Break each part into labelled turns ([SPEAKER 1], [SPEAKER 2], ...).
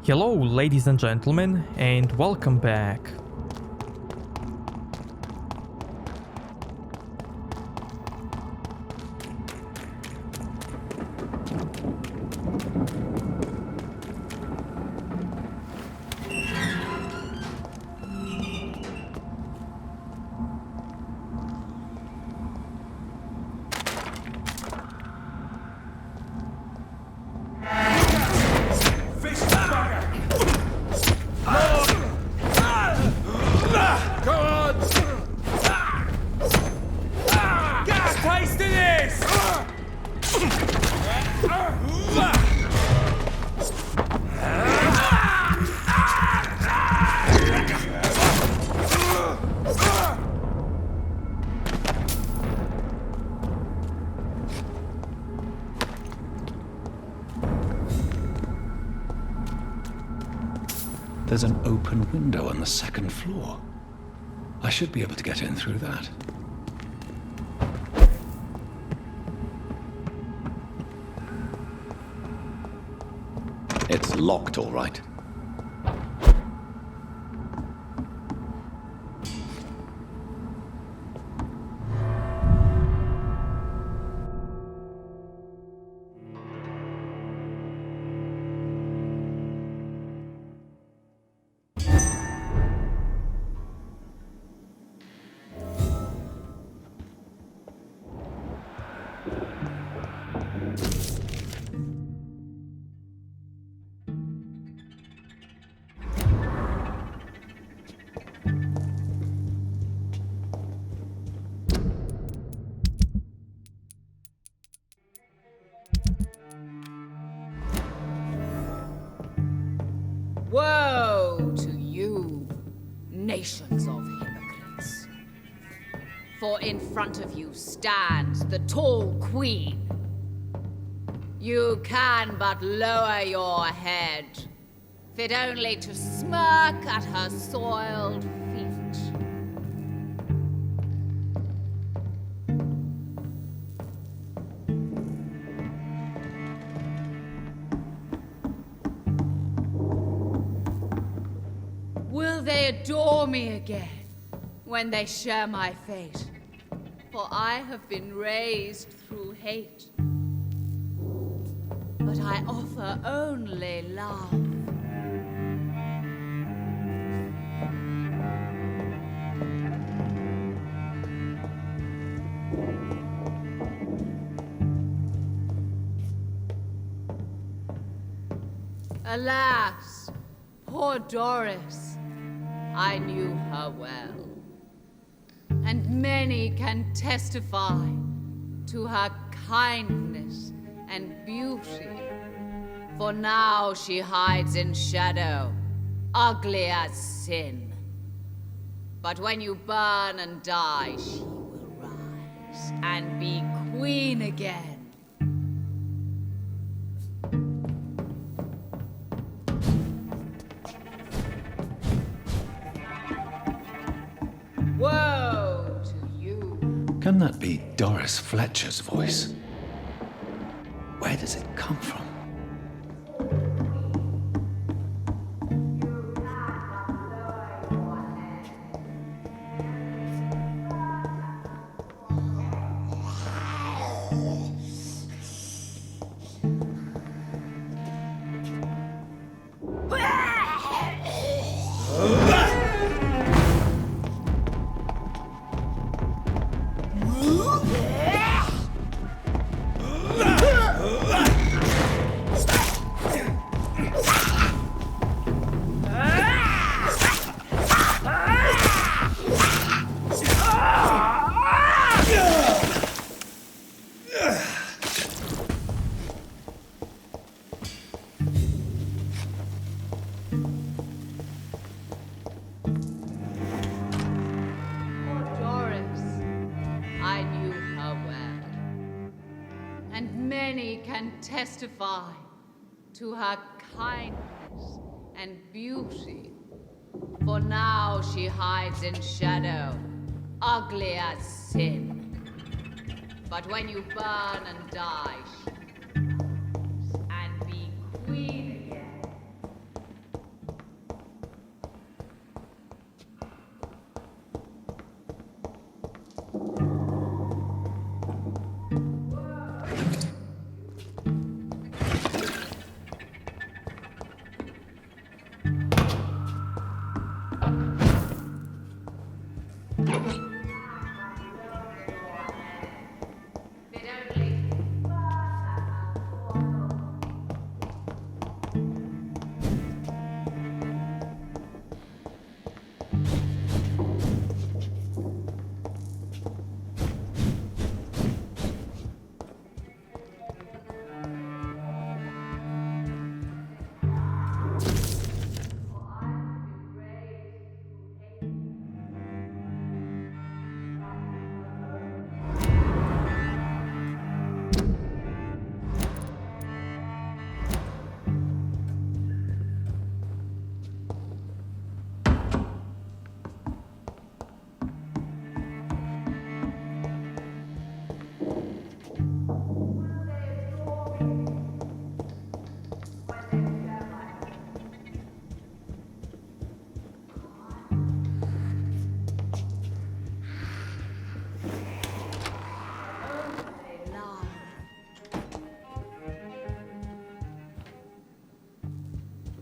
[SPEAKER 1] Hello, ladies and gentlemen, and welcome back.
[SPEAKER 2] There's an open window on the second floor. I should be able to get in through that. It's locked, all right.
[SPEAKER 3] Woe to you, nations of hypocrites. For in front of you stands the tall queen. You can but lower your head, fit only to smirk at her soiled feet. Will they adore me again when they share my fate? For I have been raised through hate. But I offer only love. Alas, poor Doris. I knew her well, and many can testify to her kindness and beauty. For now she hides in shadow, ugly as sin. But when you burn and die, she will rise and be queen again. Woe to you.
[SPEAKER 2] Can that be Doris Fletcher's voice? Where does it come from?
[SPEAKER 3] Many can testify to her kindness and beauty. For now she hides in shadow, ugly as sin. But when you burn and die, she will rise and be queen again.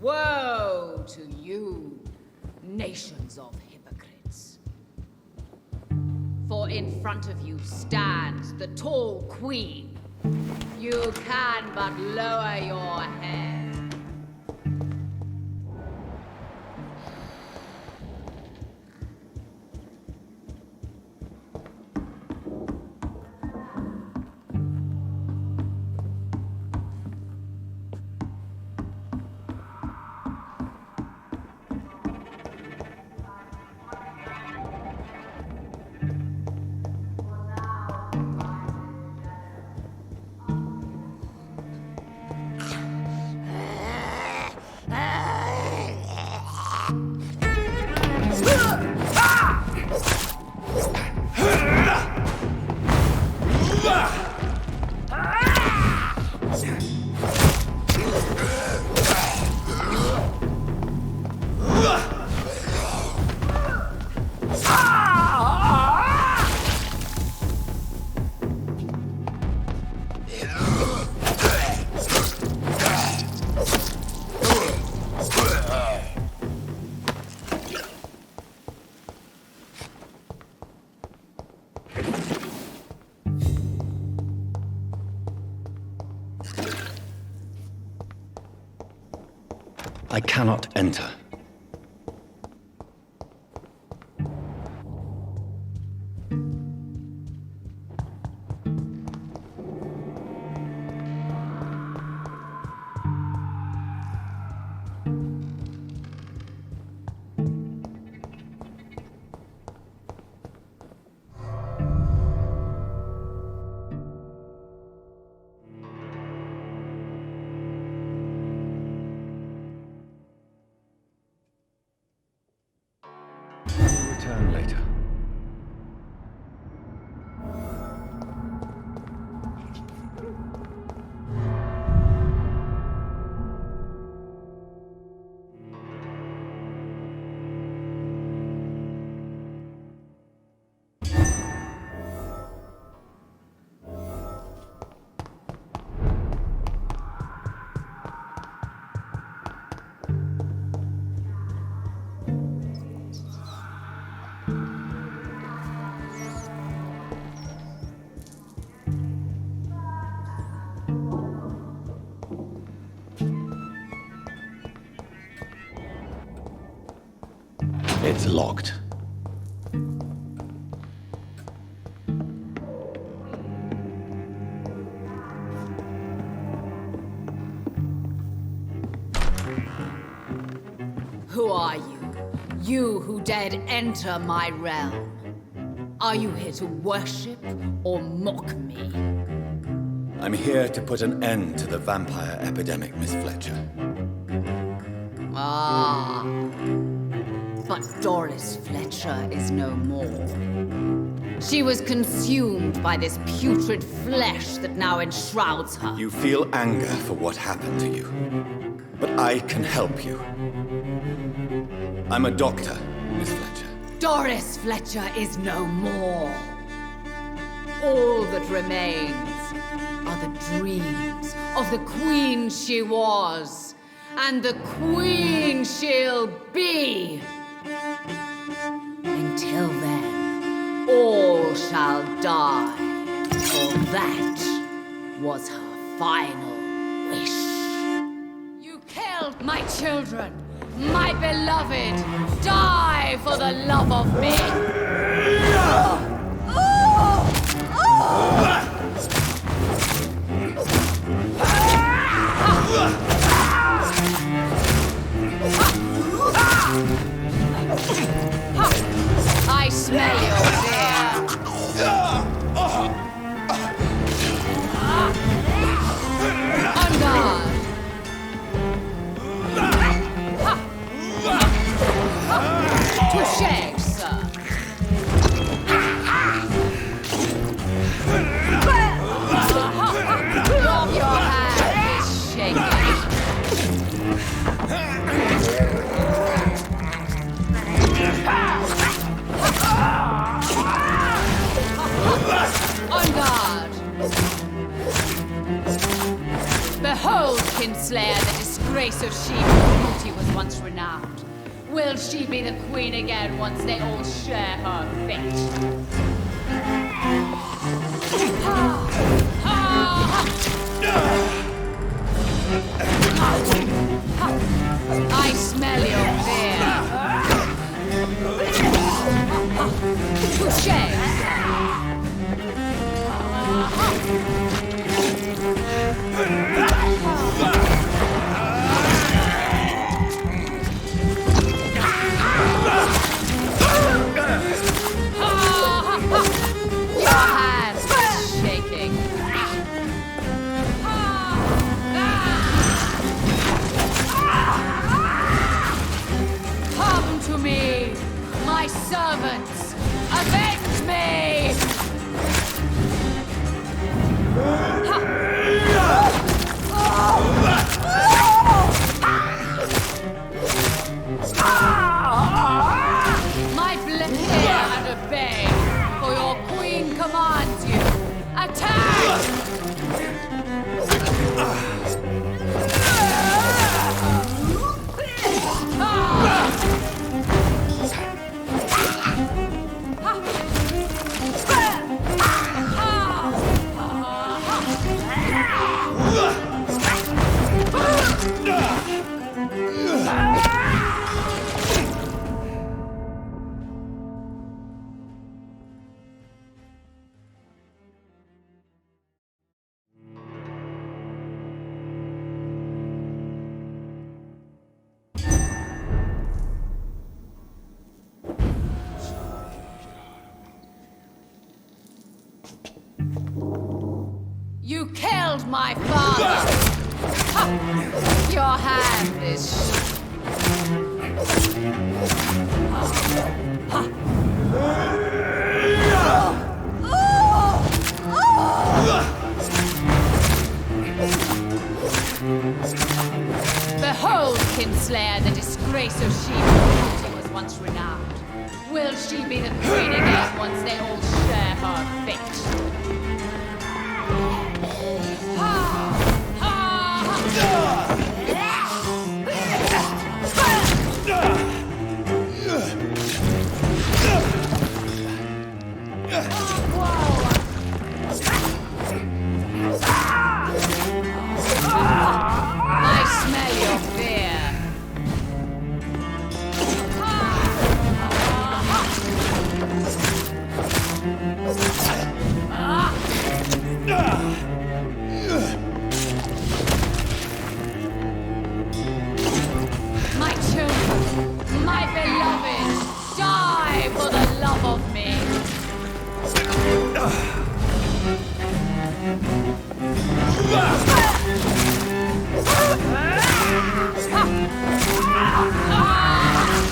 [SPEAKER 3] Woe to you, nations of hypocrites. For in front of you stands the tall queen. You can but lower your head.
[SPEAKER 2] I cannot enter. Return later. It's locked.
[SPEAKER 3] Who are you? You who dared enter my realm. Are you here to worship or mock me?
[SPEAKER 2] I'm here to put an end to the vampire epidemic, Miss Fletcher.
[SPEAKER 3] Ah. But Doris Fletcher is no more. She was consumed by this putrid flesh that now enshrouds her.
[SPEAKER 2] You feel anger for what happened to you. But I can help you. I'm a doctor, Miss Fletcher.
[SPEAKER 3] Doris Fletcher is no more. All that remains are the dreams of the queen she was, and the queen she'll be. Until then, all shall die, for that was her final wish. You killed my children, my beloved. Die for the love of me. I smell your fear. On guard. Touché, sir. Your hand is shaking. once renowned. Will she be the queen again once they all share her fate? I smell your fear. Touché. Your hands are shaking. Come to me, my servants. Avenge me! My blade and obey, for your queen commands you. Attack! You killed my father! Ha! Your hand is Behold, Kinslayer, the disgrace of She was once renowned. Will she be the queen again once they all share her fate? I smell your fear. My children, my beloved, die for the love of me.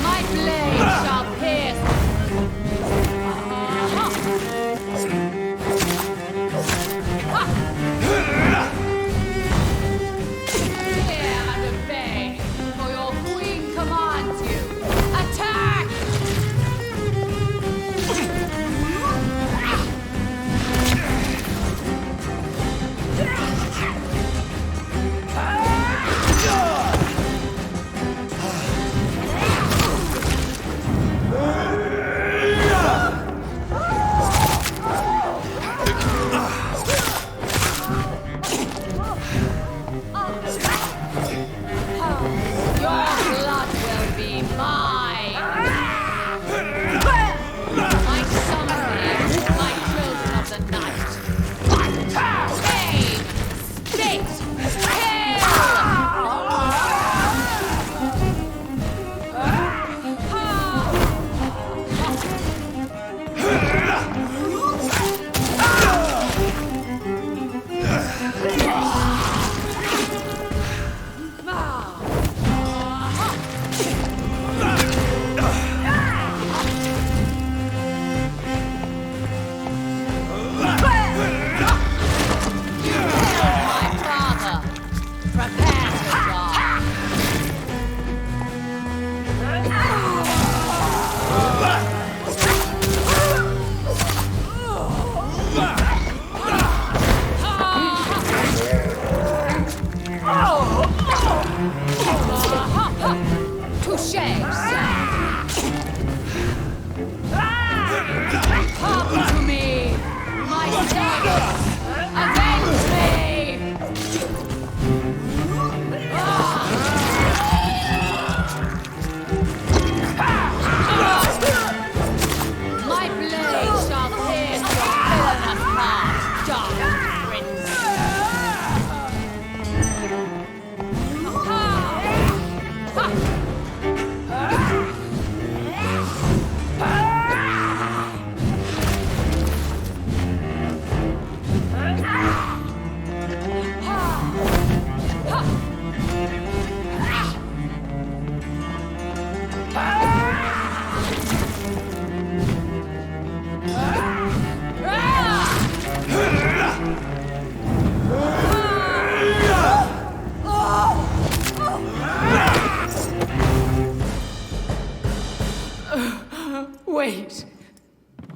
[SPEAKER 3] My blade shall pierce. Hear and obey, for your queen commands you. Attack! Wait!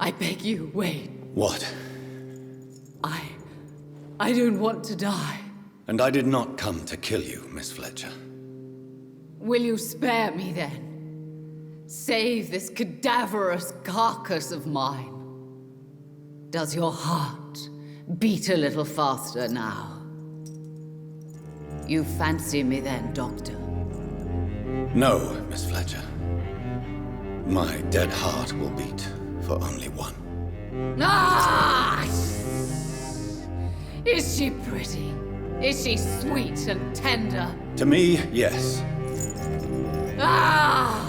[SPEAKER 3] I beg you, wait.
[SPEAKER 2] What?
[SPEAKER 3] I don't want to die.
[SPEAKER 2] And I did not come to kill you, Miss Fletcher.
[SPEAKER 3] Will you spare me then? Save this cadaverous carcass of mine. Does your heart beat a little faster now? You fancy me then, Doctor?
[SPEAKER 2] No, Miss Fletcher. My dead heart will beat for only one.
[SPEAKER 3] Ah! Is she pretty? Is she sweet and tender?
[SPEAKER 2] To me, yes.
[SPEAKER 3] Ah!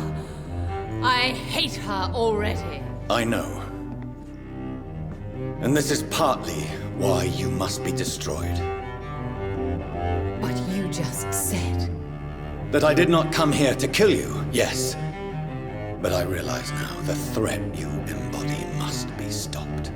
[SPEAKER 3] I hate her already.
[SPEAKER 2] I know. And this is partly why you must be destroyed.
[SPEAKER 3] But you just said...
[SPEAKER 2] That I did not come here to kill you, yes. But I realize now the threat you embody must be stopped.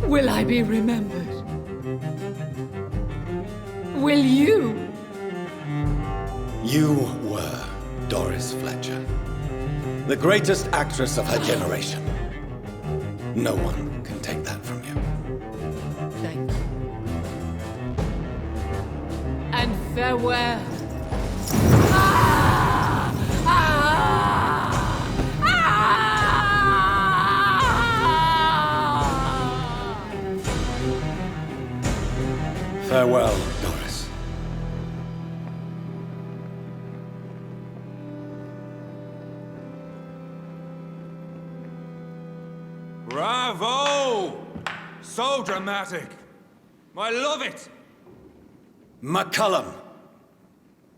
[SPEAKER 3] Will I be remembered? Will you?
[SPEAKER 2] You were Doris Fletcher, the greatest actress of her generation. No one can take that from you.
[SPEAKER 3] Thank you. And farewell. Ah! Ah! Ah!
[SPEAKER 2] Farewell, Doris.
[SPEAKER 4] Bravo! So dramatic. I love it.
[SPEAKER 2] McCullum!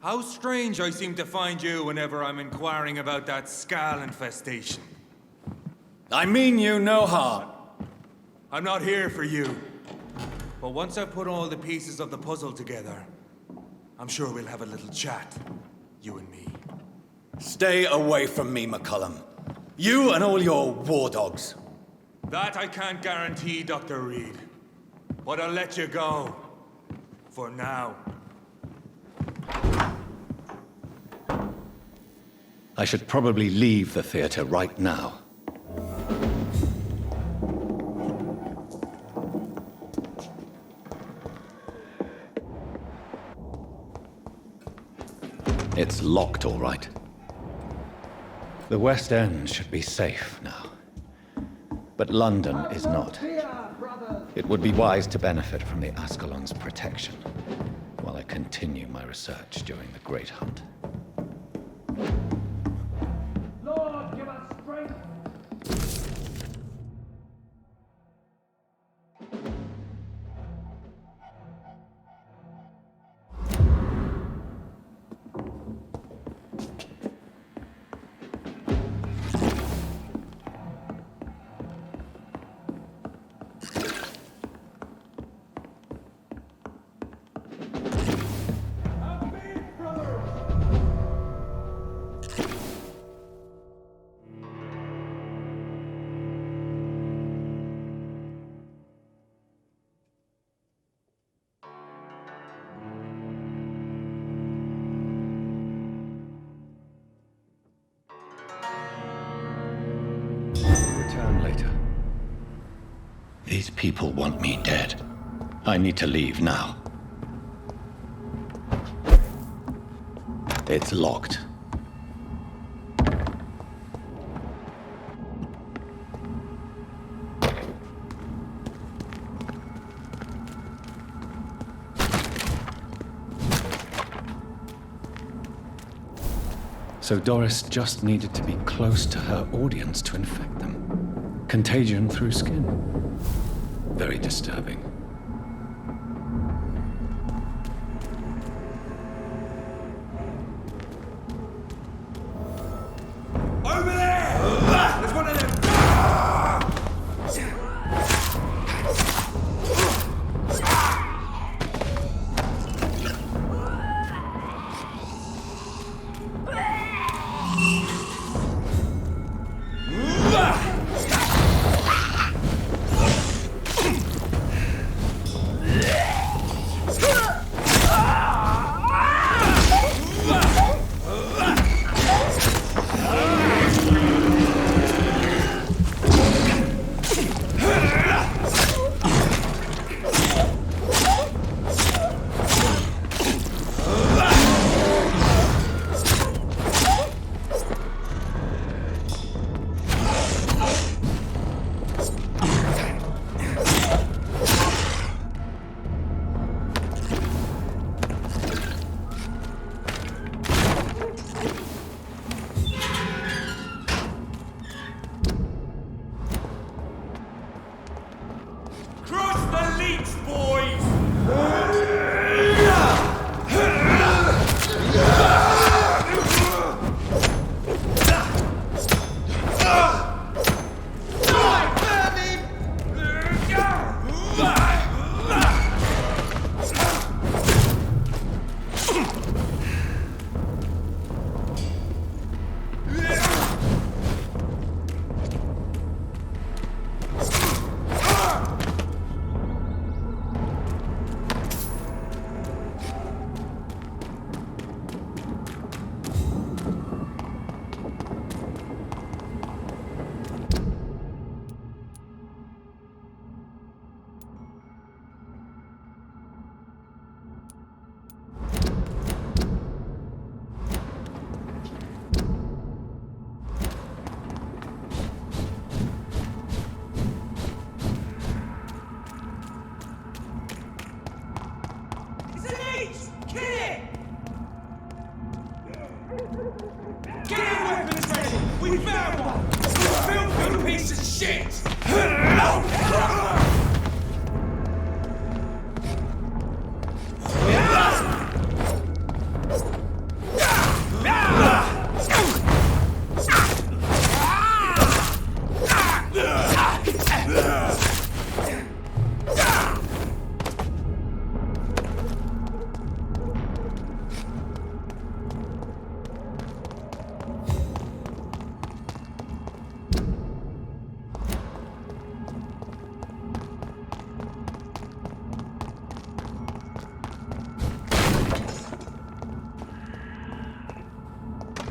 [SPEAKER 4] How strange I seem to find you whenever I'm inquiring about that Skal infestation.
[SPEAKER 2] I mean you no harm.
[SPEAKER 4] I'm not here for you. But once I've put all the pieces of the puzzle together, I'm sure we'll have a little chat, you and me.
[SPEAKER 2] Stay away from me, McCullum. You and all your war dogs.
[SPEAKER 4] That I can't guarantee, Dr. Reed. But I'll let you go. For now.
[SPEAKER 2] I should probably leave the theater right now. It's locked, all right. The West End should be safe now. But London is not. It would be wise to benefit from the Ascalon's protection while I continue my research during the Great Hunt.
[SPEAKER 5] Lord, give us strength.
[SPEAKER 2] Return later. These people want me dead. I need to leave now. It's locked. So Doris just needed to be close to her audience to infect them. Contagion through skin. Very disturbing.
[SPEAKER 4] Over there! There's one of them! gates, boys!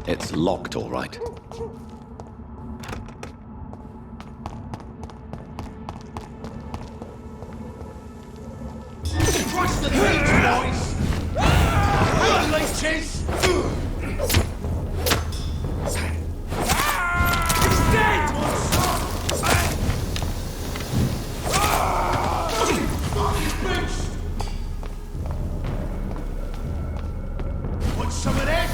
[SPEAKER 2] It's locked, all right.
[SPEAKER 5] Trust the leech, boys! Hey, leeches! He's dead! Want some of that?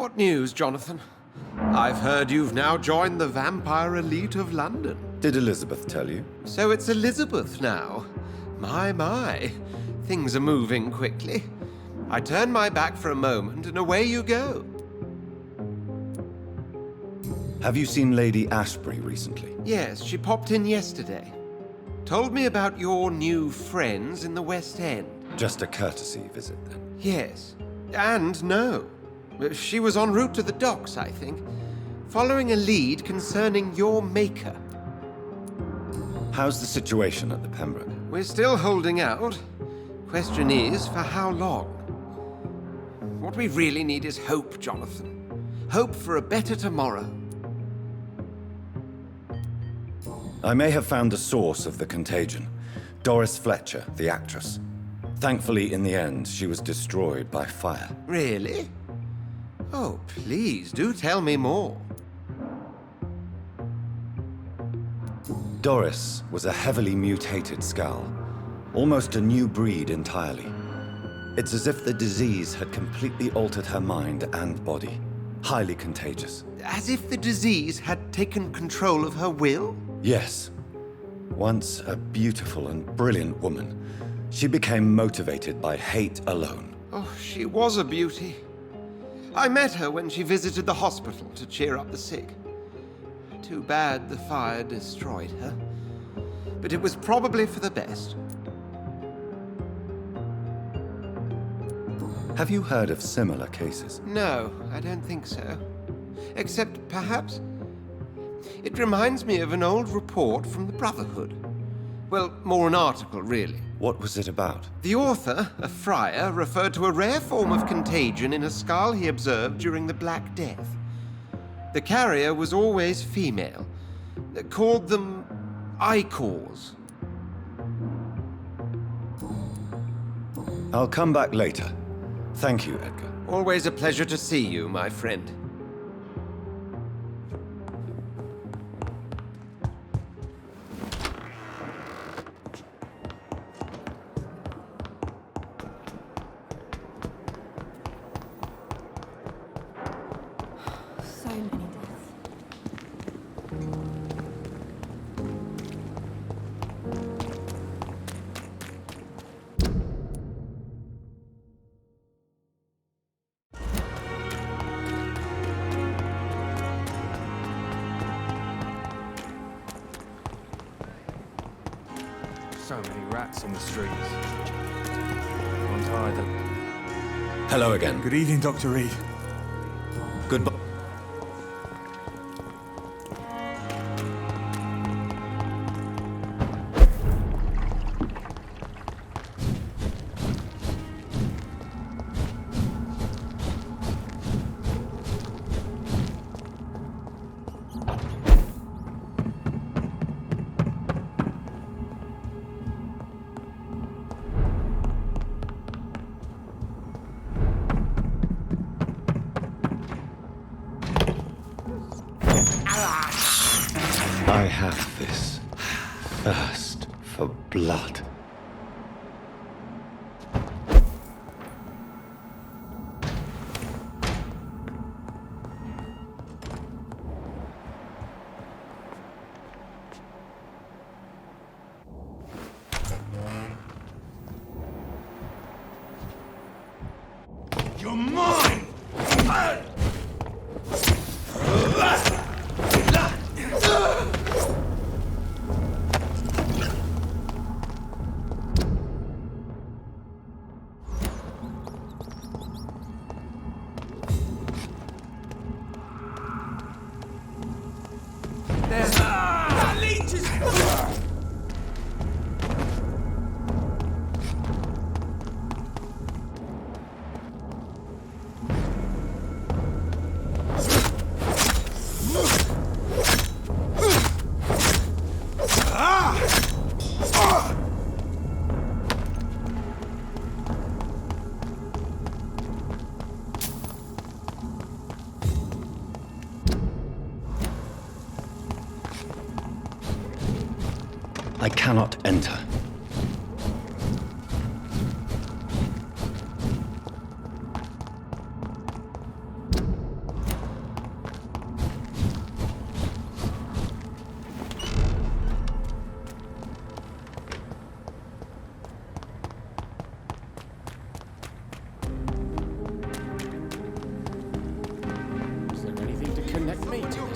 [SPEAKER 6] What news, Jonathan? I've heard you've now joined the vampire elite of London.
[SPEAKER 2] Did Elizabeth tell you?
[SPEAKER 6] So it's Elizabeth now. My. Things are moving quickly. I turn my back for a moment and away you go.
[SPEAKER 2] Have you seen Lady Ashbury recently?
[SPEAKER 6] Yes, she popped in yesterday. Told me about your new friends in the West End.
[SPEAKER 2] Just a courtesy visit, then.
[SPEAKER 6] Yes. And no. She was en route to the docks, I think, following a lead concerning your maker.
[SPEAKER 2] How's the situation at the Pembroke?
[SPEAKER 6] We're still holding out. Question is, for how long? What we really need is hope, Jonathan. Hope for a better tomorrow.
[SPEAKER 2] I may have found the source of the contagion. Doris Fletcher, the actress. Thankfully, in the end, she was destroyed by fire.
[SPEAKER 6] Really? Oh, please, do tell me more.
[SPEAKER 2] Doris was a heavily mutated skull. Almost a new breed entirely. It's as if the disease had completely altered her mind and body. Highly contagious.
[SPEAKER 6] As if the disease had taken control of her will?
[SPEAKER 2] Yes. Once a beautiful and brilliant woman, she became motivated by hate alone.
[SPEAKER 6] Oh, she was a beauty. I met her when she visited the hospital to cheer up the sick. Too bad the fire destroyed her. But it was probably for the best.
[SPEAKER 2] Have you heard of similar cases?
[SPEAKER 6] No, I don't think so. Except, perhaps, it reminds me of an old report from the Brotherhood. Well, more an article, really.
[SPEAKER 2] What was it about?
[SPEAKER 6] The author, a friar, referred to a rare form of contagion in a skull he observed during the Black Death. The carrier was always female. They called them Icors.
[SPEAKER 2] I'll come back later. Thank you, Edgar.
[SPEAKER 6] Always a pleasure to see you, my friend.
[SPEAKER 7] So many deaths.
[SPEAKER 4] So many rats on the streets. I'm tired of...
[SPEAKER 2] Hello again.
[SPEAKER 4] Good evening, Dr. Reed.
[SPEAKER 2] Goodbye. I have this thirst for blood.
[SPEAKER 5] You're mine! Leeches!
[SPEAKER 2] I cannot enter.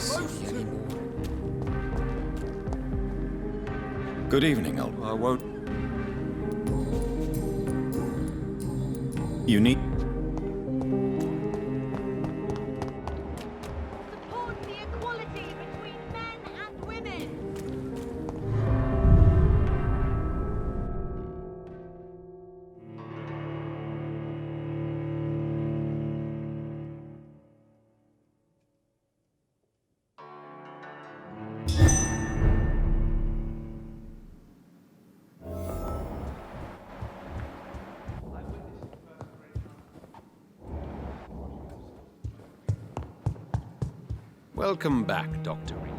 [SPEAKER 3] see you anymore.
[SPEAKER 2] Good evening, old.
[SPEAKER 6] I won't.
[SPEAKER 2] You need...
[SPEAKER 8] Support the equality between men and women.
[SPEAKER 6] Welcome back, Dr. Reed.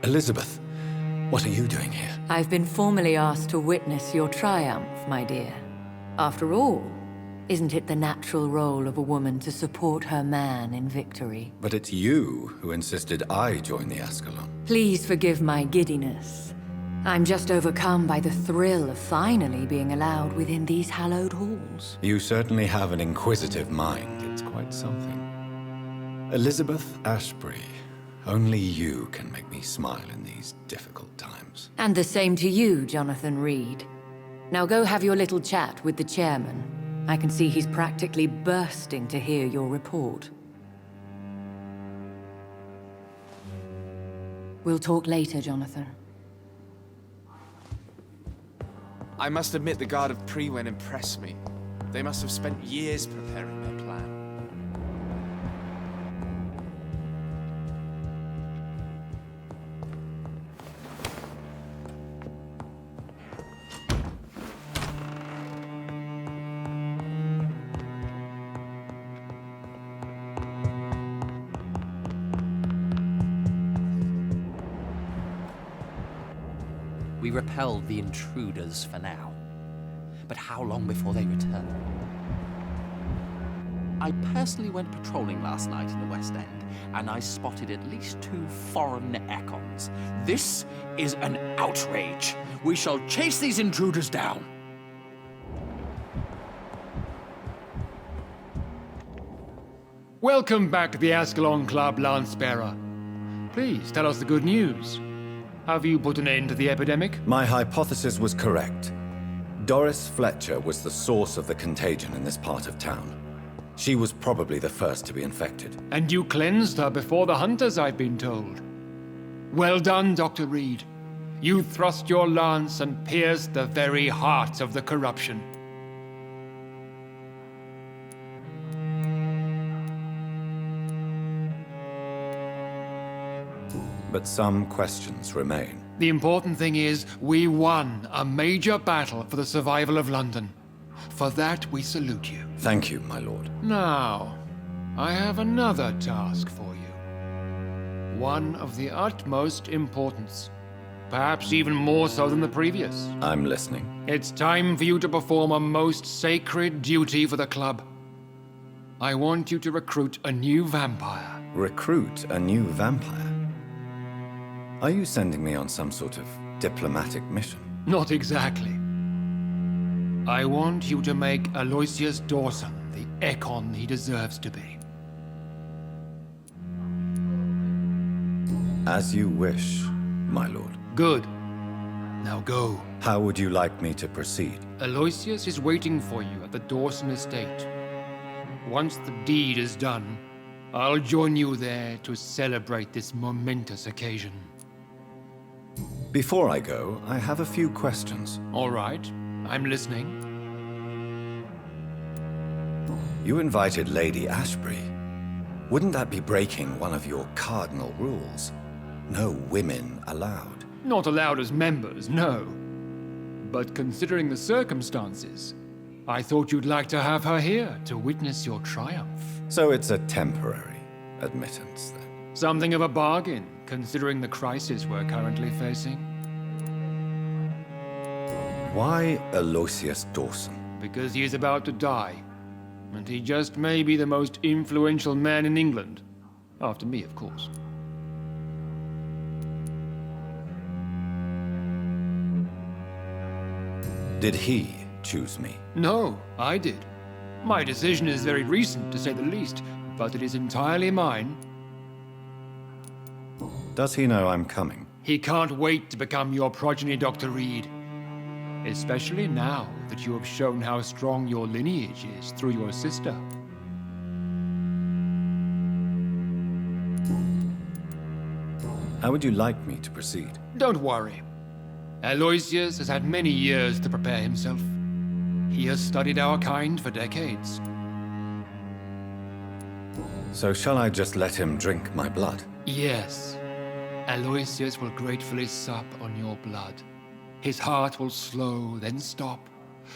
[SPEAKER 2] Elizabeth, what are you doing here?
[SPEAKER 9] I've been formally asked to witness your triumph, my dear. After all, isn't it the natural role of a woman to support her man in victory?
[SPEAKER 2] But it's you who insisted I join the Ascalon.
[SPEAKER 9] Please forgive my giddiness. I'm just overcome by the thrill of finally being allowed within these hallowed halls.
[SPEAKER 2] You certainly have an inquisitive mind. It's quite something. Elizabeth Ashbury, only you can make me smile in these difficult times.
[SPEAKER 9] And the same to you, Jonathan Reed. Now go have your little chat with the chairman. I can see he's practically bursting to hear your report. We'll talk later, Jonathan.
[SPEAKER 10] I must admit the Guard of Priwen impressed me. They must have spent years preparing their plan.
[SPEAKER 11] We repelled the intruders for now. But how long before they return? I personally went patrolling last night in the West End, and I spotted at least 2 foreign econs. This is an outrage. We shall chase these intruders down.
[SPEAKER 12] Welcome back to the Ascalon Club, Lance-Bearer. Please tell us the good news. Have you put an end to the epidemic?
[SPEAKER 2] My hypothesis was correct. Doris Fletcher was the source of the contagion in this part of town. She was probably the first to be infected.
[SPEAKER 12] And you cleansed her before the hunters, I've been told. Well done, Dr. Reed. You thrust your lance and pierced the very heart of the corruption.
[SPEAKER 2] But some questions remain.
[SPEAKER 12] The important thing is, we won a major battle for the survival of London. For that, we salute you.
[SPEAKER 2] Thank you, my lord.
[SPEAKER 12] Now, I have another task for you. One of the utmost importance. Perhaps even more so than the previous.
[SPEAKER 2] I'm listening.
[SPEAKER 12] It's time for you to perform a most sacred duty for the club. I want you to recruit a new vampire.
[SPEAKER 2] Recruit a new vampire? Are you sending me on some sort of diplomatic mission?
[SPEAKER 12] Not exactly. I want you to make Aloysius Dawson the Econ he deserves to be.
[SPEAKER 2] As you wish, my lord.
[SPEAKER 12] Good. Now go.
[SPEAKER 2] How would you like me to proceed?
[SPEAKER 12] Aloysius is waiting for you at the Dawson estate. Once the deed is done, I'll join you there to celebrate this momentous occasion.
[SPEAKER 2] Before I go, I have a few questions.
[SPEAKER 12] All right, I'm listening.
[SPEAKER 2] You invited Lady Ashbury. Wouldn't that be breaking one of your cardinal rules? No women allowed.
[SPEAKER 12] Not allowed as members, no. But considering the circumstances, I thought you'd like to have her here to witness your triumph.
[SPEAKER 2] So it's a temporary admittance, then?
[SPEAKER 12] Something of a bargain, considering the crisis we're currently facing.
[SPEAKER 2] Why Aloysius Dawson?
[SPEAKER 12] Because he is about to die. And he just may be the most influential man in England. After me, of course.
[SPEAKER 2] Did he choose me?
[SPEAKER 12] No, I did. My decision is very recent, to say the least, but it is entirely mine.
[SPEAKER 2] Does he know I'm coming?
[SPEAKER 12] He can't wait to become your progeny, Dr. Reed. Especially now that you have shown how strong your lineage is through your sister.
[SPEAKER 2] How would you like me to proceed?
[SPEAKER 12] Don't worry. Aloysius has had many years to prepare himself. He has studied our kind for decades.
[SPEAKER 2] So shall I just let him drink my blood?
[SPEAKER 12] Yes. Aloysius will gratefully sup on your blood. His heart will slow, then stop.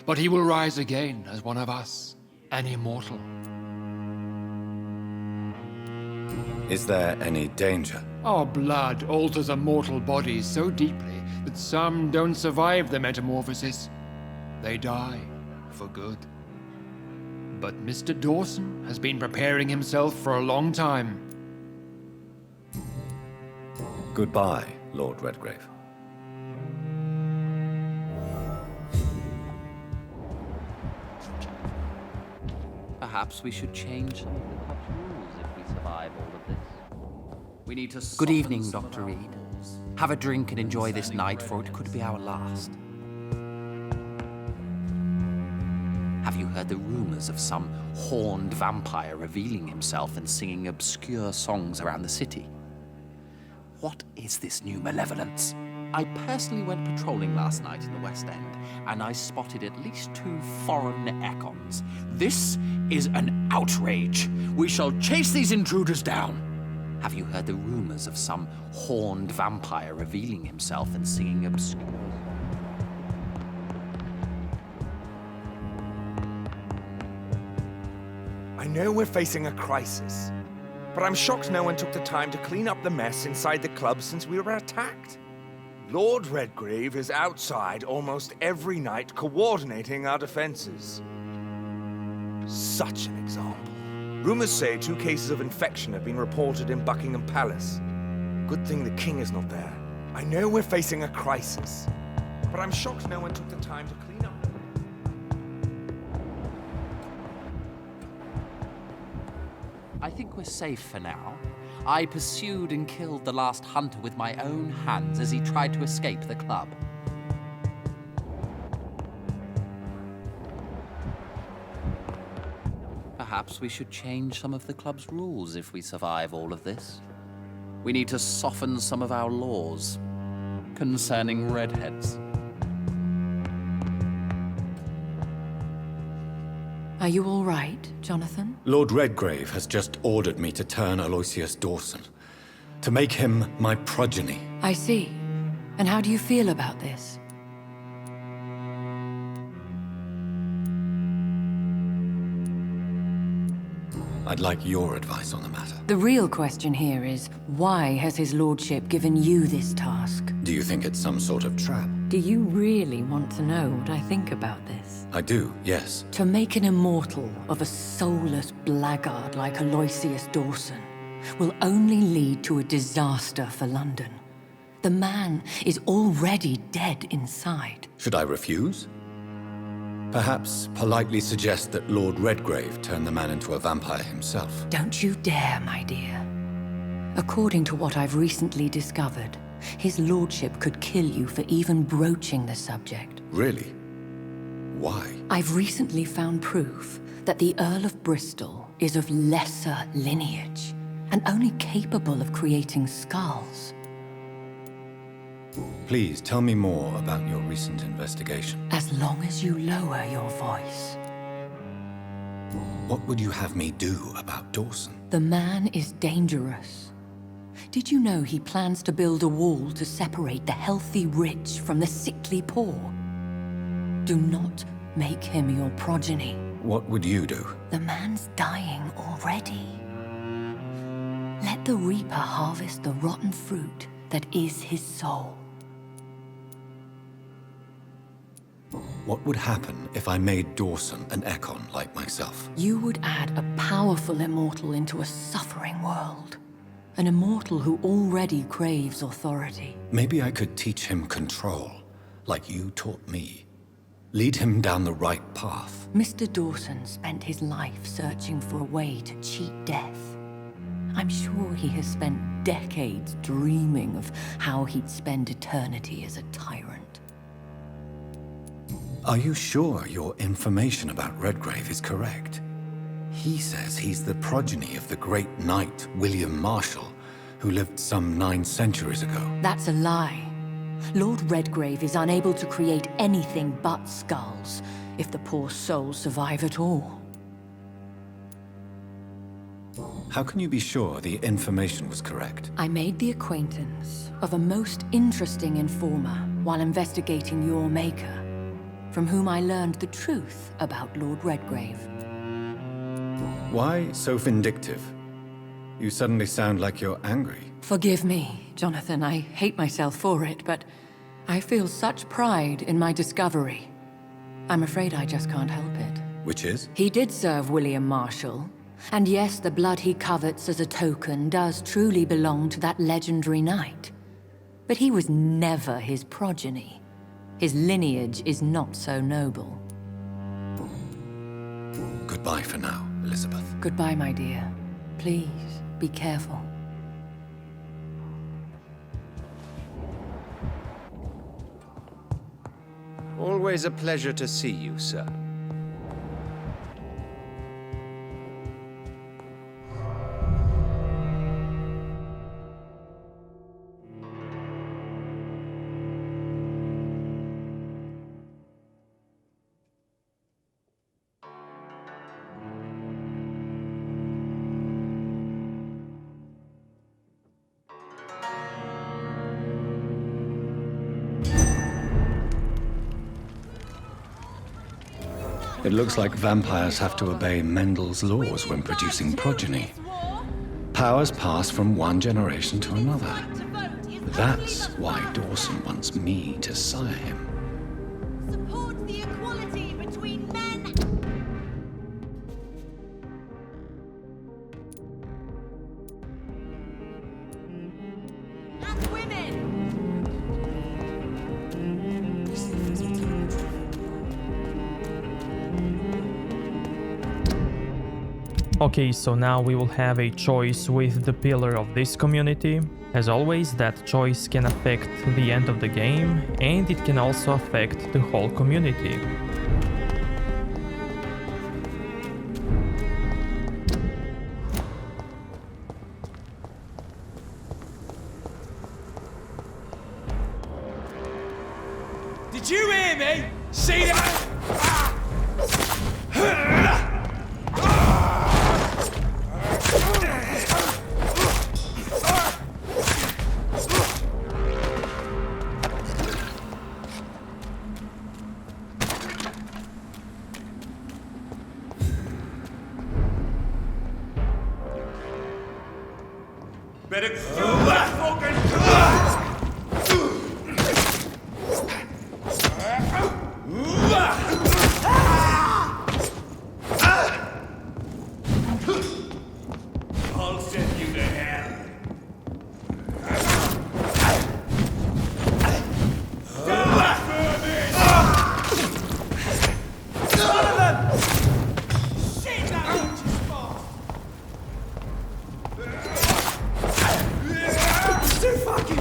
[SPEAKER 12] But he will rise again as one of us, an immortal.
[SPEAKER 2] Is there any danger?
[SPEAKER 12] Our blood alters a mortal body so deeply that some don't survive the metamorphosis. They die for good. But Mr. Dawson has been preparing himself for a long time.
[SPEAKER 2] Goodbye, Lord Redgrave.
[SPEAKER 11] Perhaps we should change some of the club's rules if we survive all of this. We need to. Good evening, Dr. Reed. Have a drink and enjoy this night, for it could be our last. Have you heard the rumors of some horned vampire revealing himself and singing obscure songs around the city? What is this new malevolence? I personally went patrolling last night in the West End, and I spotted at least 2 foreign econs. This is an outrage. We shall chase these intruders down. Have you heard the rumors of some horned vampire revealing himself and singing obscure songs?
[SPEAKER 5] I know we're facing a crisis, but I'm shocked no one took the time to clean up the mess inside the club since we were attacked. Lord Redgrave is outside almost every night coordinating our defenses. Such an example. Rumors say 2 cases of infection have been reported in Buckingham Palace. Good thing the king is not there. I know we're facing a crisis, but I'm shocked no one took the time to clean up.
[SPEAKER 11] I think we're safe for now. I pursued and killed the last hunter with my own hands as he tried to escape the club. Perhaps we should change some of the club's rules if we survive all of this. We need to soften some of our laws concerning redheads.
[SPEAKER 9] Are you all right, Jonathan?
[SPEAKER 2] Lord Redgrave has just ordered me to turn Aloysius Dawson, to make him my progeny.
[SPEAKER 9] I see. And how do you feel about this?
[SPEAKER 2] I'd like your advice on the matter.
[SPEAKER 9] The real question here is, why has his lordship given you this task?
[SPEAKER 2] Do you think it's some sort of trap?
[SPEAKER 9] Do you really want to know what I think about this?
[SPEAKER 2] I do, yes.
[SPEAKER 9] To make an immortal of a soulless blackguard like Aloysius Dawson will only lead to a disaster for London. The man is already dead inside.
[SPEAKER 2] Should I refuse? Perhaps politely suggest that Lord Redgrave turn the man into a vampire himself.
[SPEAKER 9] Don't you dare, my dear. According to what I've recently discovered, his lordship could kill you for even broaching the subject.
[SPEAKER 2] Really? Why?
[SPEAKER 9] I've recently found proof that the Earl of Bristol is of lesser lineage and only capable of creating skulls.
[SPEAKER 2] Please tell me more about your recent investigation.
[SPEAKER 9] As long as you lower your voice.
[SPEAKER 2] What would you have me do about Dawson?
[SPEAKER 9] The man is dangerous. Did you know he plans to build a wall to separate the healthy rich from the sickly poor? Do not make him your progeny.
[SPEAKER 2] What would you do?
[SPEAKER 9] The man's dying already. Let the reaper harvest the rotten fruit that is his soul.
[SPEAKER 2] What would happen if I made Dawson an econ like myself?
[SPEAKER 9] You would add a powerful immortal into a suffering world. An immortal who already craves authority.
[SPEAKER 2] Maybe I could teach him control, like you taught me. Lead him down the right path.
[SPEAKER 9] Mr. Dawson spent his life searching for a way to cheat death. I'm sure he has spent decades dreaming of how he'd spend eternity as a tyrant.
[SPEAKER 2] Are you sure your information about Redgrave is correct? He says he's the progeny of the great knight William Marshall, who lived some 9 centuries ago.
[SPEAKER 9] That's a lie. Lord Redgrave is unable to create anything but skulls, if the poor soul survive at all.
[SPEAKER 2] How can you be sure the information was correct?
[SPEAKER 9] I made the acquaintance of a most interesting informer while investigating your maker, from whom I learned the truth about Lord Redgrave.
[SPEAKER 2] Why so vindictive? You suddenly sound like you're angry.
[SPEAKER 9] Forgive me, Jonathan. I hate myself for it, but I feel such pride in my discovery. I'm afraid I just can't help it.
[SPEAKER 2] Which is?
[SPEAKER 9] He did serve William Marshall. And yes, the blood he covets as a token does truly belong to that legendary knight. But he was never his progeny. His lineage is not so noble.
[SPEAKER 2] Goodbye for now, Elizabeth.
[SPEAKER 9] Goodbye, my dear. Please, be careful.
[SPEAKER 6] Always a pleasure to see you, sir.
[SPEAKER 2] It looks like vampires have to obey Mendel's laws when producing progeny. Powers pass from one generation to another. That's why Dawson wants me to sire him.
[SPEAKER 8] Support the equality between men and women.
[SPEAKER 1] Okay, so now we will have a choice with the pillar of this community. As always, that choice can affect the end of the game, and it can also affect the whole community.
[SPEAKER 5] Did you hear me? See that? Better kill that fucking I'll send you to hell. Shit, that bitch is fast. Too fucking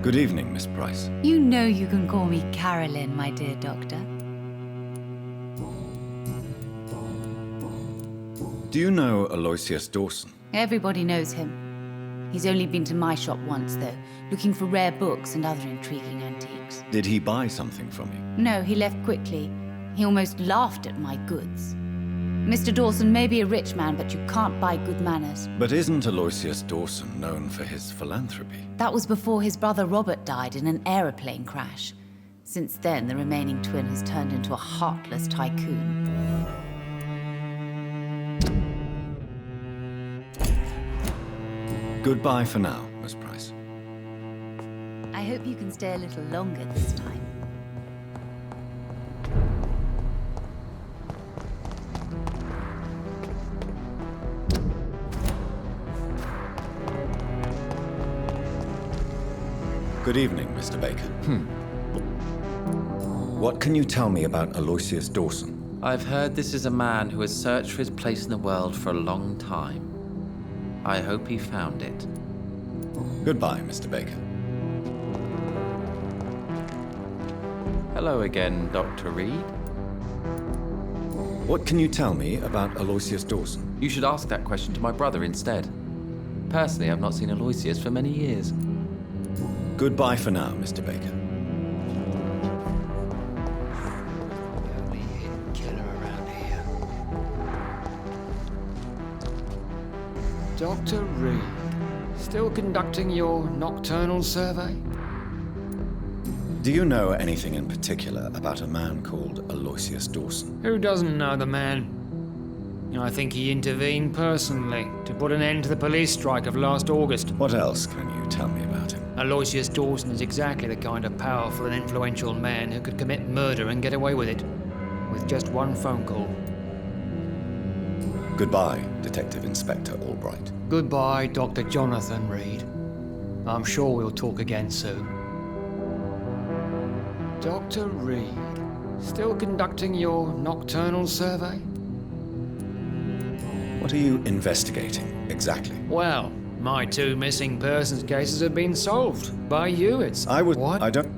[SPEAKER 2] Good evening, Miss Price.
[SPEAKER 13] You know you can call me Carolyn, my dear doctor.
[SPEAKER 2] Do you know Aloysius Dawson?
[SPEAKER 13] Everybody knows him. He's only been to my shop once, though, looking for rare books and other intriguing antiques.
[SPEAKER 2] Did he buy something from you?
[SPEAKER 13] No, he left quickly. He almost laughed at my goods. Mr. Dawson may be a rich man, but you can't buy good manners.
[SPEAKER 2] But isn't Aloysius Dawson known for his philanthropy?
[SPEAKER 13] That was before his brother Robert died in an aeroplane crash. Since then, the remaining twin has turned into a heartless tycoon.
[SPEAKER 2] Goodbye for now, Miss Price.
[SPEAKER 13] I hope you can stay a little longer this time.
[SPEAKER 2] Good evening, Mr. Baker. What can you tell me about Aloysius Dawson?
[SPEAKER 11] I've heard this is a man who has searched for his place in the world for a long time. I hope he found it.
[SPEAKER 2] Goodbye, Mr. Baker.
[SPEAKER 11] Hello again, Dr. Reed.
[SPEAKER 2] What can you tell me about Aloysius Dawson?
[SPEAKER 11] You should ask that question to my brother instead. Personally, I've not seen Aloysius for many years.
[SPEAKER 2] Goodbye for now, Mr. Baker.
[SPEAKER 12] The only hidden killer around here. Dr. Reed, still conducting your nocturnal survey?
[SPEAKER 2] Do you know anything in particular about a man called Aloysius Dawson?
[SPEAKER 12] Who doesn't know the man? I think he intervened personally to put an end to the police strike of last August.
[SPEAKER 2] What else can you tell me about him?
[SPEAKER 12] Aloysius Dawson is exactly the kind of powerful and influential man who could commit murder and get away with it, with just one phone call.
[SPEAKER 2] Goodbye, Detective Inspector Albright.
[SPEAKER 12] Goodbye, Dr. Jonathan Reed. I'm sure we'll talk again soon. Dr. Reed, still conducting your nocturnal survey?
[SPEAKER 2] What are you investigating, exactly?
[SPEAKER 12] Well, my 2 missing persons cases have been solved. By you, it's... What?
[SPEAKER 2] I don't...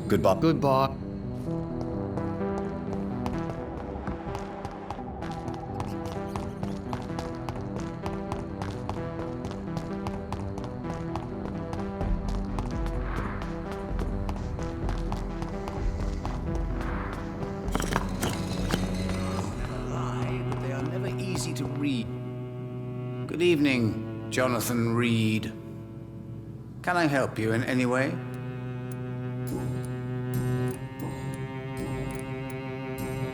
[SPEAKER 2] Goodbye.
[SPEAKER 12] Goodbye.
[SPEAKER 14] They are never easy to read. Good evening, Jonathan Reed. Can I help you in any way?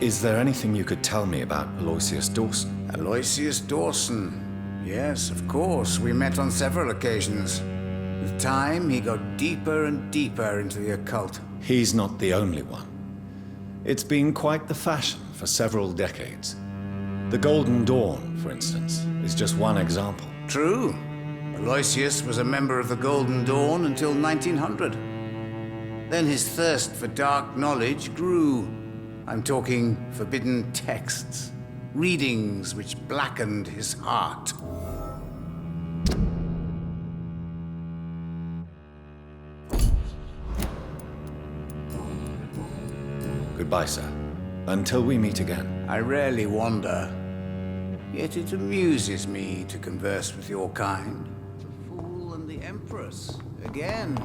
[SPEAKER 2] Is there anything you could tell me about Aloysius Dawson?
[SPEAKER 14] Aloysius Dawson. Yes, of course. We met on several occasions. With time, he got deeper and deeper into the occult.
[SPEAKER 2] He's not the only one. It's been quite the fashion for several decades. The Golden Dawn, for instance, is just one example.
[SPEAKER 14] True. Aloysius was a member of the Golden Dawn until 1900. Then his thirst for dark knowledge grew. I'm talking forbidden texts, readings which blackened his heart.
[SPEAKER 2] Goodbye, sir. Until we meet again.
[SPEAKER 14] I rarely wander, yet it amuses me to converse with your kind. The Fool and the Empress, again.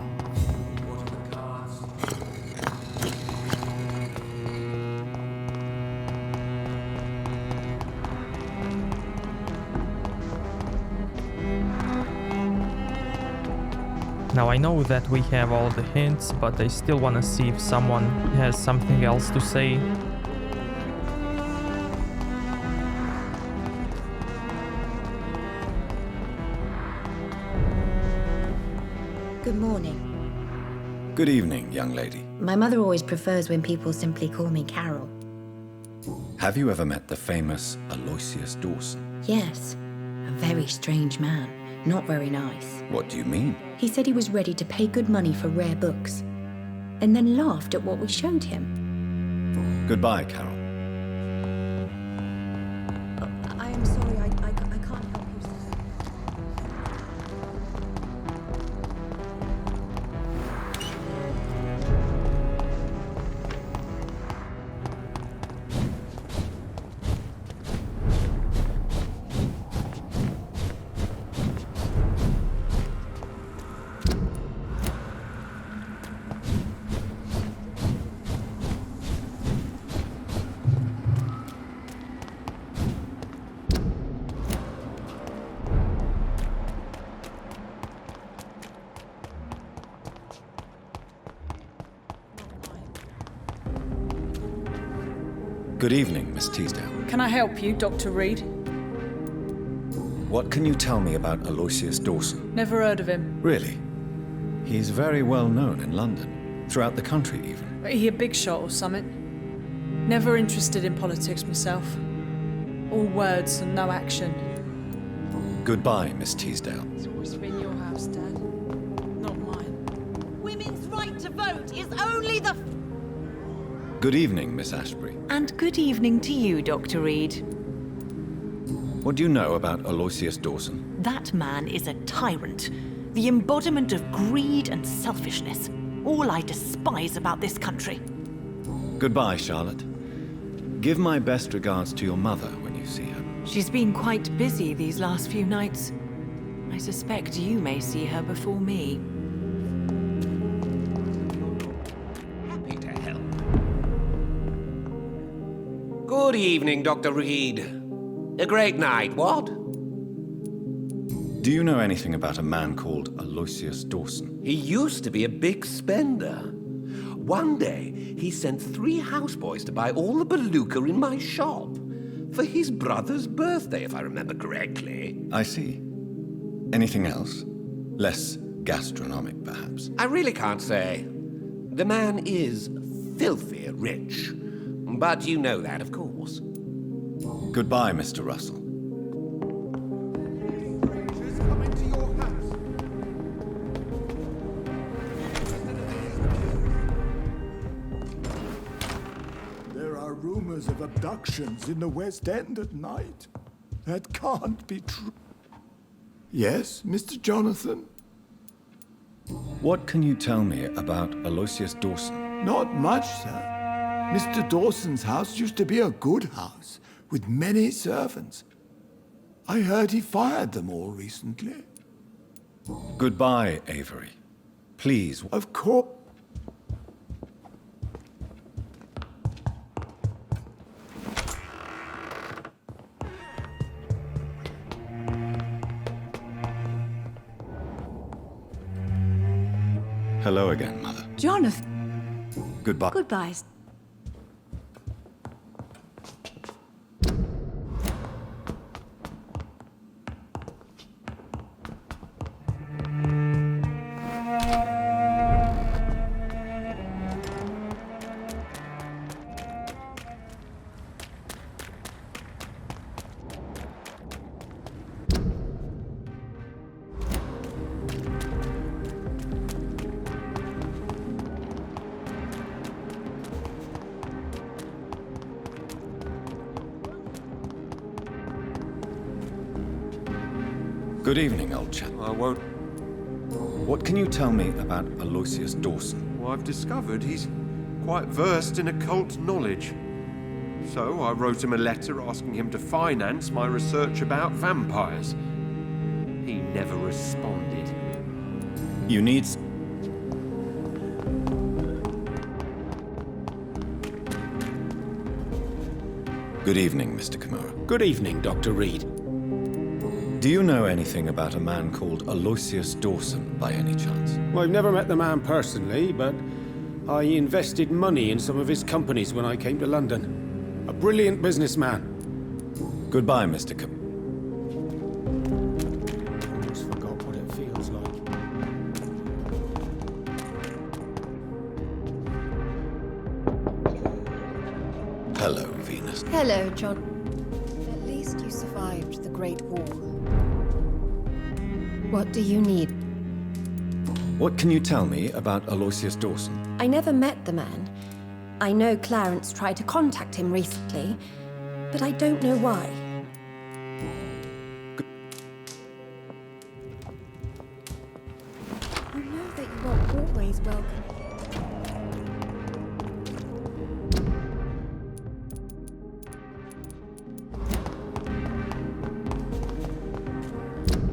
[SPEAKER 14] What are the cards?
[SPEAKER 1] Now I know that we have all the hints, but I still want to see if someone has something else to say.
[SPEAKER 15] Good morning.
[SPEAKER 2] Good evening, young lady.
[SPEAKER 15] My mother always prefers when people simply call me Carol.
[SPEAKER 2] Have you ever met the famous Aloysius Dawson?
[SPEAKER 15] Yes, a very strange man. Not very nice.
[SPEAKER 2] What do you mean?
[SPEAKER 15] He said he was ready to pay good money for rare books, and then laughed at what we showed him.
[SPEAKER 2] Goodbye, Carol.
[SPEAKER 7] I am sorry, I can't help you, sir.
[SPEAKER 16] Good evening, Miss Teasdale.
[SPEAKER 17] Can I help you, Dr. Reed?
[SPEAKER 16] What can you tell me about Aloysius Dawson?
[SPEAKER 17] Never heard of him.
[SPEAKER 16] Really? He's very well known in London, throughout the country even.
[SPEAKER 17] He a big shot or something? Never interested in politics myself. All words and no action.
[SPEAKER 16] Goodbye, Miss Teasdale.
[SPEAKER 17] It's always been your house, Dad. Not mine.
[SPEAKER 8] Women's right to vote is only the...
[SPEAKER 16] Good evening, Miss Ashbury.
[SPEAKER 18] And good evening to you, Dr. Reed.
[SPEAKER 16] What do you know about Aloysius Dawson?
[SPEAKER 18] That man is a tyrant. The embodiment of greed and selfishness. All I despise about this country.
[SPEAKER 16] Goodbye, Charlotte. Give my best regards to your mother when you see her.
[SPEAKER 18] She's been quite busy these last few nights. I suspect you may see her before me.
[SPEAKER 19] Happy to help. Good evening, Dr. Reed. A great night, what?
[SPEAKER 16] Do you know anything about a man called Aloysius Dawson?
[SPEAKER 19] He used to be a big spender. One day, he sent 3 houseboys to buy all the beluga in my shop. For his brother's birthday, if I remember correctly.
[SPEAKER 16] I see. Anything else? Less gastronomic, perhaps?
[SPEAKER 19] I really can't say. The man is filthy rich. But you know that, of course.
[SPEAKER 16] Goodbye, Mr. Russell.
[SPEAKER 20] There are rumors of abductions in the West End at night. That can't be true. Yes, Mr. Jonathan?
[SPEAKER 16] What can you tell me about Aloysius Dawson?
[SPEAKER 20] Not much, sir. Mr. Dawson's house used to be a good house, with many servants. I heard he fired them all recently.
[SPEAKER 16] Goodbye, Avery. Please.
[SPEAKER 20] Of course.
[SPEAKER 16] Hello again, Mother.
[SPEAKER 15] Jonathan.
[SPEAKER 16] Goodbye.
[SPEAKER 15] Goodbye.
[SPEAKER 16] Good evening, old chap.
[SPEAKER 6] I won't.
[SPEAKER 16] What can you tell me about Aloysius Dawson?
[SPEAKER 6] Well, I've discovered he's quite versed in occult knowledge. So I wrote him a letter asking him to finance my research about vampires. He never responded.
[SPEAKER 16] You need... Good evening, Mr. Kimura.
[SPEAKER 21] Good evening, Dr. Reed.
[SPEAKER 16] Do you know anything about a man called Aloysius Dawson, by any chance?
[SPEAKER 21] Well, I've never met the man personally, but I invested money in some of his companies when I came to London. A brilliant businessman.
[SPEAKER 16] Goodbye, Mr. Kim.
[SPEAKER 21] Almost forgot what it feels like.
[SPEAKER 16] Hello, Venus.
[SPEAKER 22] Hello, John. At least you survived the Great War. What do you need?
[SPEAKER 16] What can you tell me about Aloysius Dawson?
[SPEAKER 15] I never met the man. I know Clarence tried to contact him recently, but I don't know why.
[SPEAKER 22] You know that you are always welcome.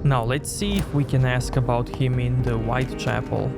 [SPEAKER 1] Now let's see if we can ask about him in the Whitechapel.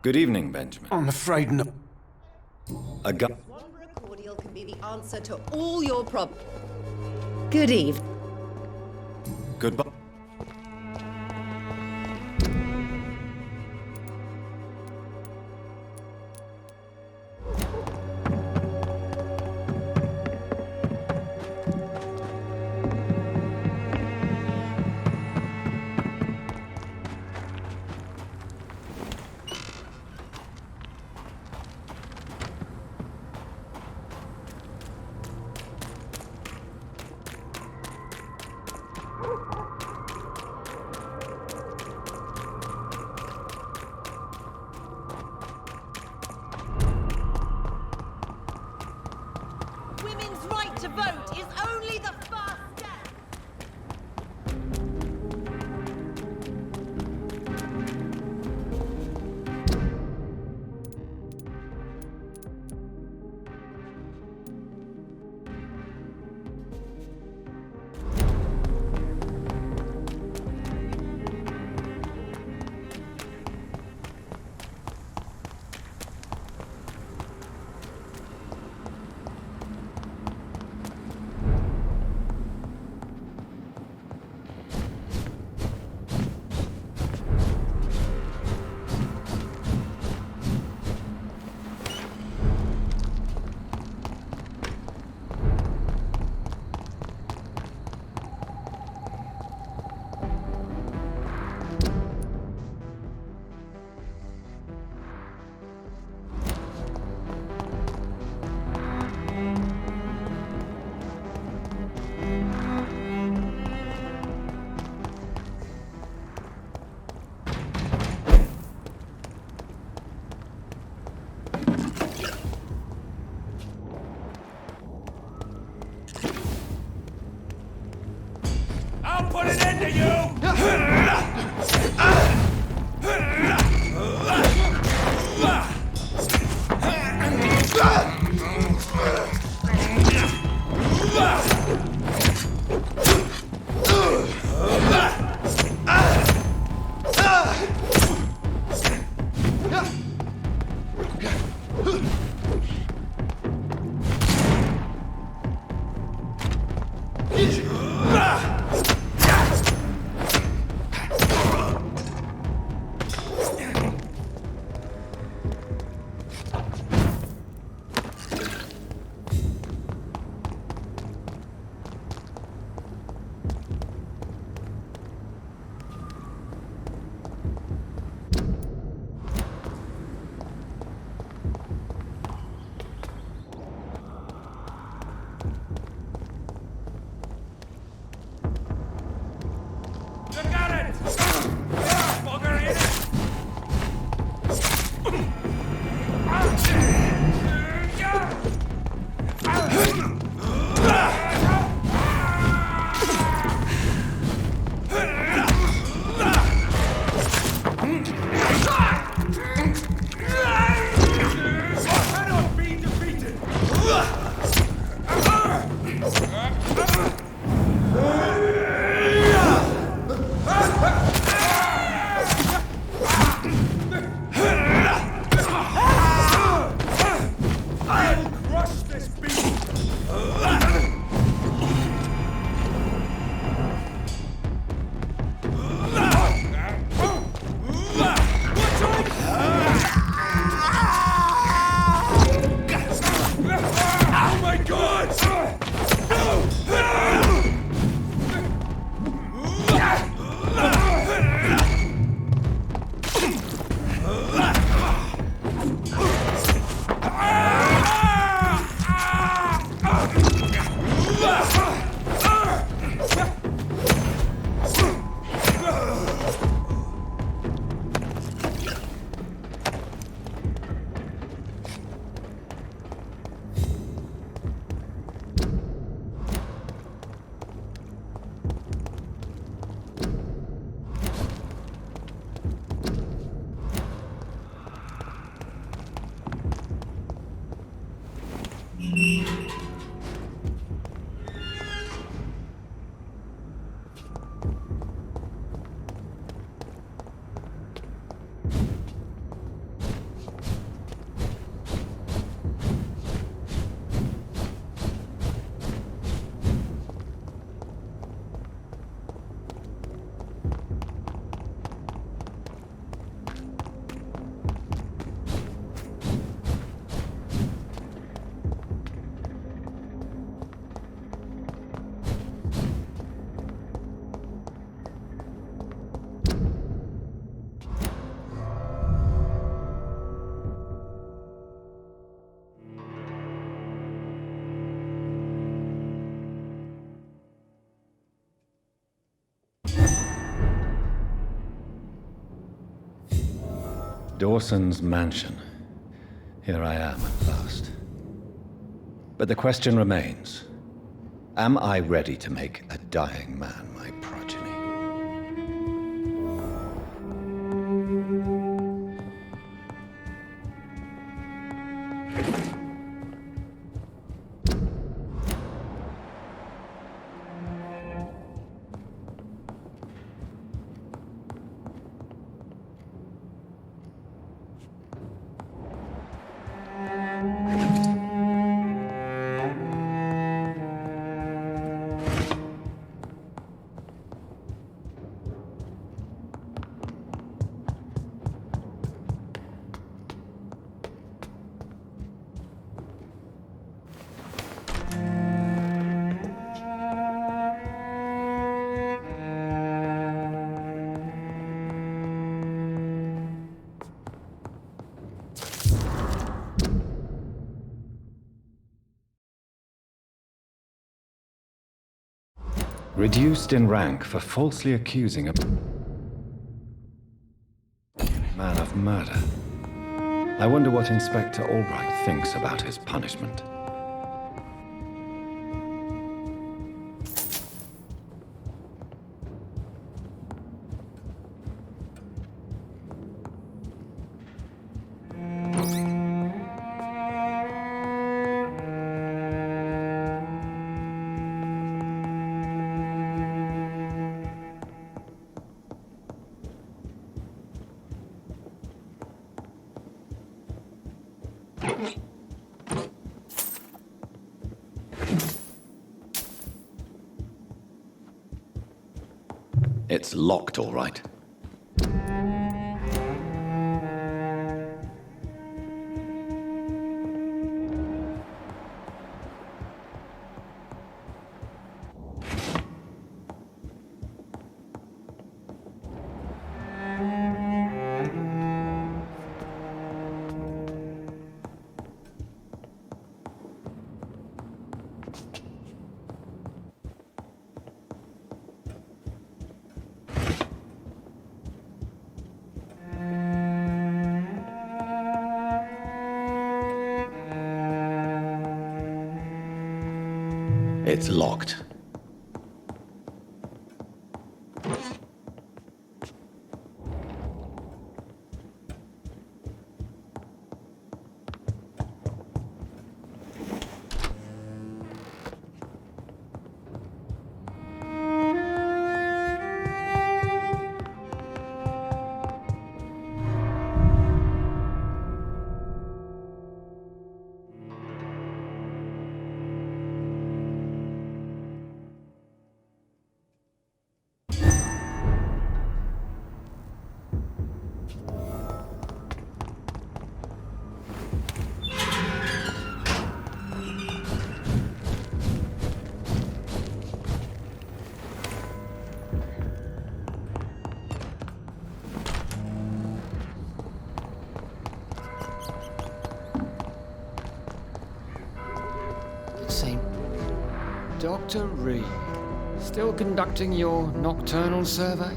[SPEAKER 16] Good evening, Benjamin.
[SPEAKER 21] I'm afraid not.
[SPEAKER 16] A gu-
[SPEAKER 3] One cordial can be the answer to all your problems. Good evening.
[SPEAKER 16] Goodbye.
[SPEAKER 8] Women's right to vote is only the first step.
[SPEAKER 5] I'll put an end to you!
[SPEAKER 2] Dawson's mansion. Here I am at last. But the question remains, am I ready to make a dying man my progeny? Reduced in rank for falsely accusing a man of murder. I wonder what Inspector Albright thinks about his punishment. It's locked, all right. It's locked.
[SPEAKER 12] Dr. Reed, still conducting your nocturnal survey?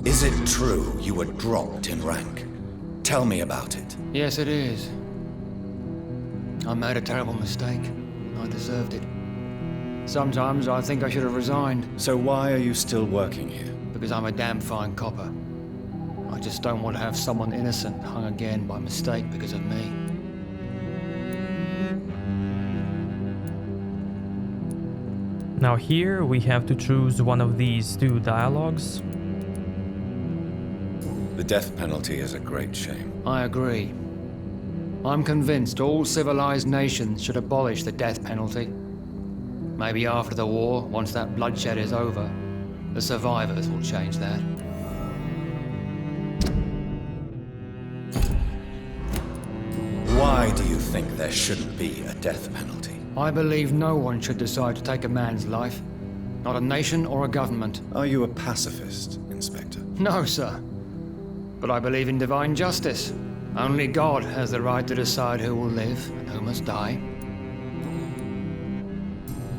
[SPEAKER 2] Is it true you were dropped in rank? Tell me about it.
[SPEAKER 12] Yes, it is. I made a terrible mistake. I deserved it. Sometimes I think I should have resigned.
[SPEAKER 2] So why are you still working here?
[SPEAKER 12] Because I'm a damn fine copper. I just don't want to have someone innocent hung again by mistake because of me.
[SPEAKER 1] Now here we have to choose one of these two dialogues.
[SPEAKER 2] The death penalty is a great shame.
[SPEAKER 12] I agree. I'm convinced all civilized nations should abolish the death penalty. Maybe after the war, once that bloodshed is over, the survivors will change that.
[SPEAKER 2] Why do you think there shouldn't be a death penalty?
[SPEAKER 12] I believe no one should decide to take a man's life. Not a nation or a government.
[SPEAKER 2] Are you a pacifist, Inspector?
[SPEAKER 12] No, sir. But I believe in divine justice. Only God has the right to decide who will live and who must die.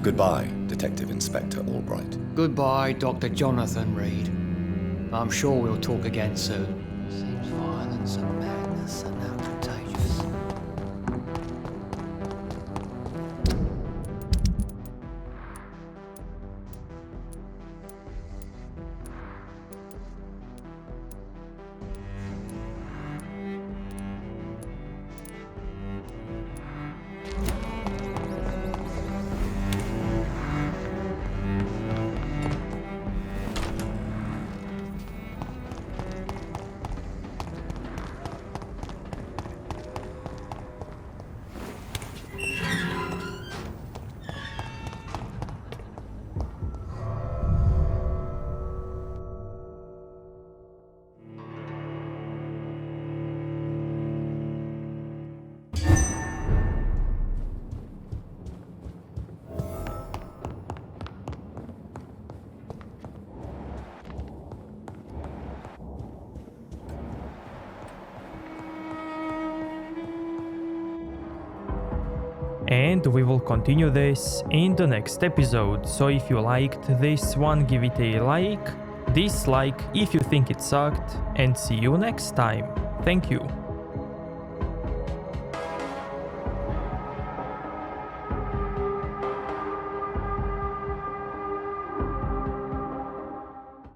[SPEAKER 16] Goodbye, Detective Inspector Albright.
[SPEAKER 12] Goodbye, Dr. Jonathan Reed. I'm sure we'll talk again soon. Seems violence and madness are now contagious.
[SPEAKER 1] And we will continue this in the next episode, so if you liked this one, give it a like, dislike if you think it sucked, and see you next time. Thank you.